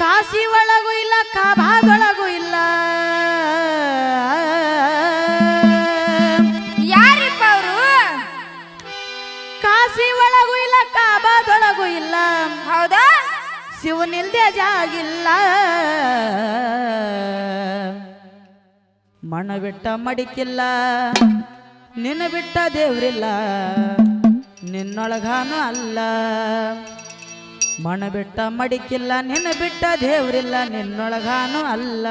ಕಾಶಿ ಒಳಗೂ ಇಲ್ಲ ಕಾಬಾದೊಳಗೂ ಇಲ್ಲ ಯಾರಿಪ್ಪ ಅವರು ಕಾಶಿ ಒಳಗೂ ಇಲ್ಲ ಕಾಬಾದೊಳಗೂ ಇಲ್ಲ ಹೌದಾ ಶಿವನಿಲ್ದೆ ಜಾಗಿಲ್ಲ ಮಣ ಬಿಟ್ಟ ಮಡಿಕಿಲ್ಲ ನಿನ್ನ ಬಿಟ್ಟ ದೇವ್ರಿಲ್ಲ ನಿನ್ನೊಳಗಾನು ಅಲ್ಲ ಮಣ ಬಿಟ್ಟ ಮಡಿಕಿಲ್ಲ ನಿನ್ನ ಬಿಟ್ಟ ದೇವ್ರಿಲ್ಲ ನಿನ್ನೊಳಗಾನು ಅಲ್ಲ